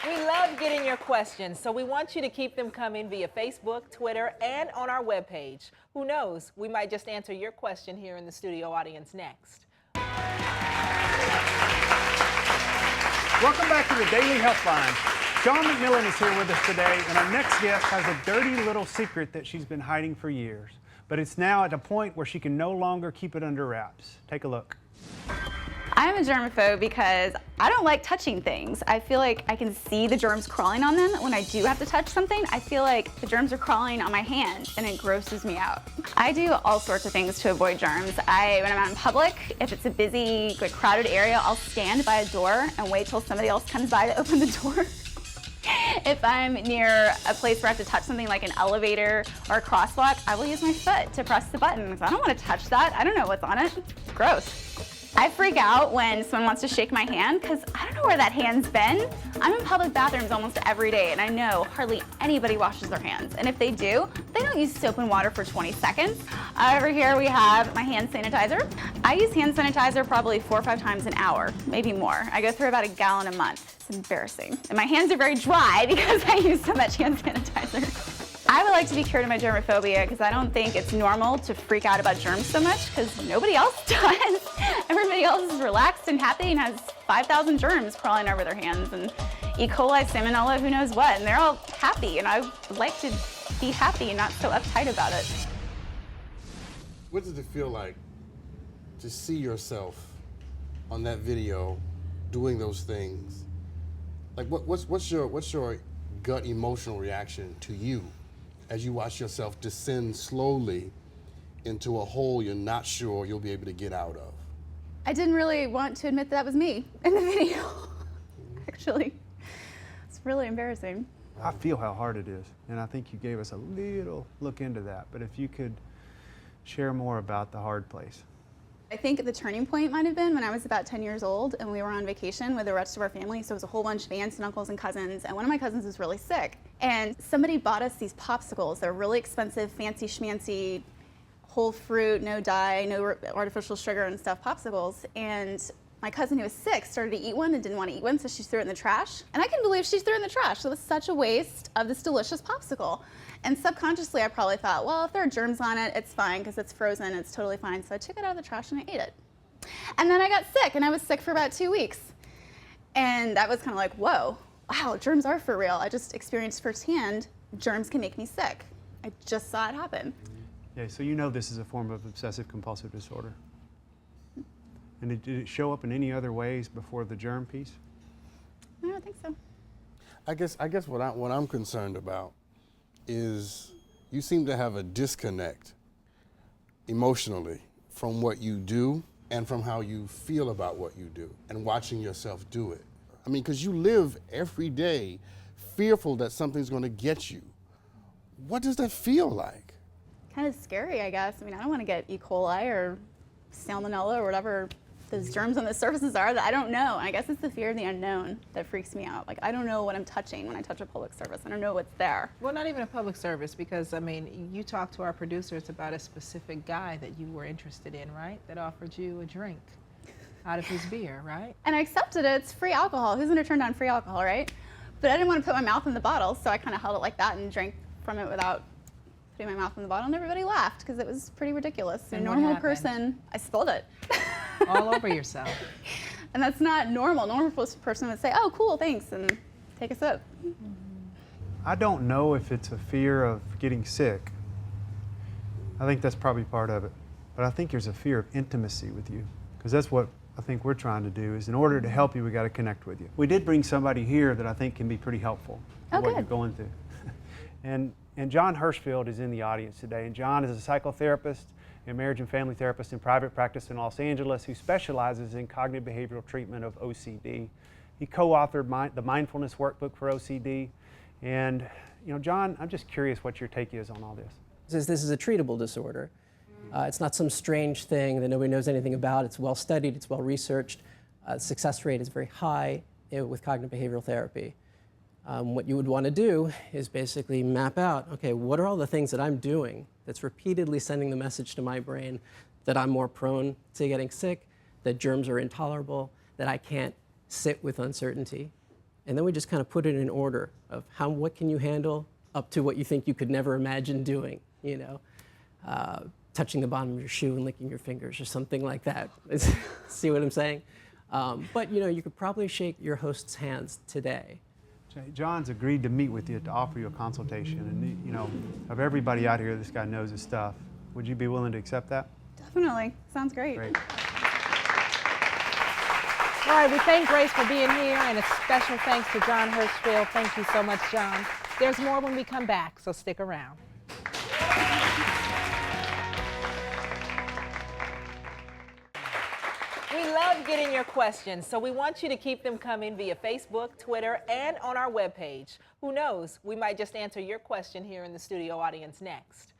We love getting your questions, so we want you to keep them coming via Facebook, Twitter, and on our webpage. Who knows, we might just answer your question here in the studio audience next. Welcome back to the Daily Helpline. John McMillan is here with us today, and our next guest has a dirty little secret that she's been hiding for years. But it's now at a point where she can no longer keep it under wraps. Take a look. I'm a germaphobe because I don't like touching things. I feel like I can see the germs crawling on them. When I do have to touch something, I feel like the germs are crawling on my hand and it grosses me out. I do all sorts of things to avoid germs. When I'm out in public, if it's a busy, crowded area, I'll stand by a door and wait till somebody else comes by to open the door. If I'm near a place where I have to touch something like an elevator or a crosswalk, I will use my foot to press the button because I don't want to touch that. I don't know what's on it. It's gross. I freak out when someone wants to shake my hand because I don't know where that hand's been. I'm in public bathrooms almost every day and I know hardly anybody washes their hands. And if they do, they don't use soap and water for 20 seconds. Over here we have my hand sanitizer. I use hand sanitizer probably 4 or 5 times an hour, maybe more. I go through about a gallon a month. It's embarrassing. And my hands are very dry because I use so much hand sanitizer. I would like to be cured of my germophobia because I don't think it's normal to freak out about germs so much because nobody else does. Everybody else is relaxed and happy and has 5,000 germs crawling over their hands and E. coli, salmonella, who knows what, and they're all happy and I would like to be happy and not so uptight about it. What does it feel like to see yourself on that video doing those things? Like what's your gut emotional reaction to you as you watch yourself descend slowly into a hole you're not sure you'll be able to get out of? I didn't really want to admit that was me in the video, actually. It's really embarrassing. I feel how hard it is, and I think you gave us a little look into that. But if you could share more about the hard place. I think the turning point might have been when I was about 10 years old and we were on vacation with the rest of our family. So it was a whole bunch of aunts and uncles and cousins. And one of my cousins was really sick. And somebody bought us these popsicles. They're really expensive, fancy schmancy, whole fruit, no dye, no artificial sugar and stuff popsicles. And my cousin who was sick started to eat one and didn't want to eat one, so she threw it in the trash. And I couldn't believe she threw it in the trash. It was such a waste of this delicious popsicle. And subconsciously, I probably thought, well, if there are germs on it, it's fine because it's frozen, it's totally fine. So I took it out of the trash and I ate it. And then I got sick, and I was sick for about 2 weeks. And that was kind of like, whoa, wow, germs are for real. I just experienced firsthand, germs can make me sick. I just saw it happen. Yeah, so you know this is a form of obsessive compulsive disorder. And did it show up in any other ways before the germ piece? I don't think so. I guess what I'm concerned about is you seem to have a disconnect emotionally from what you do and from how you feel about what you do and watching yourself do it. I mean, because you live every day fearful that something's going to get you. What does that feel like? Kind of scary, I guess. I mean, I don't want to get E. coli or salmonella or whatever those germs on the surfaces are that I don't know. I guess it's the fear of the unknown that freaks me out. Like, I don't know what I'm touching when I touch a public service. I don't know what's there. Well, not even a public service, because, I mean, you talked to our producers about a specific guy that you were interested in, right? That offered you a drink out of his beer, right? And I accepted it. It's free alcohol. Who's going to turn down free alcohol, right? But I didn't want to put my mouth in the bottle, so I kind of held it like that and drank from it without putting my mouth in the bottle, and everybody laughed because it was pretty ridiculous. A normal person, I spilled it. All over yourself. And that's not normal. Normal person would say, oh, cool, thanks, and take a sip. I don't know if it's a fear of getting sick. I think that's probably part of it. But I think there's a fear of intimacy with you, because that's what I think we're trying to do, is in order to help you, we got to connect with you. We did bring somebody here that I think can be pretty helpful in what you're going through. And John Hirschfield is in the audience today. And John is a psychotherapist, a marriage and family therapist in private practice in Los Angeles who specializes in cognitive behavioral treatment of OCD. He co-authored the Mindfulness Workbook for OCD. And, you know, John, I'm just curious what your take is on all this. This is a treatable disorder. It's not some strange thing that nobody knows anything about. It's well studied, it's well researched. Success rate is very high with cognitive behavioral therapy. What you would want to do is basically map out, okay, what are all the things that I'm doing that's repeatedly sending the message to my brain that I'm more prone to getting sick, that germs are intolerable, that I can't sit with uncertainty. And then we just kind of put it in order of what can you handle up to what you think you could never imagine doing, you know, touching the bottom of your shoe and licking your fingers or something like that. See what I'm saying? But, you know, you could probably shake your host's hands today. John's agreed to meet with you to offer you a consultation. And, you know, of everybody out here, this guy knows his stuff. Would you be willing to accept that? Definitely. Sounds great. Great. All right, we thank Grace for being here, and a special thanks to John Hirschfield. Thank you so much, John. There's more when we come back, so stick around. We love getting your questions, so we want you to keep them coming via Facebook, Twitter, and on our webpage. Who knows, we might just answer your question here in the studio audience next.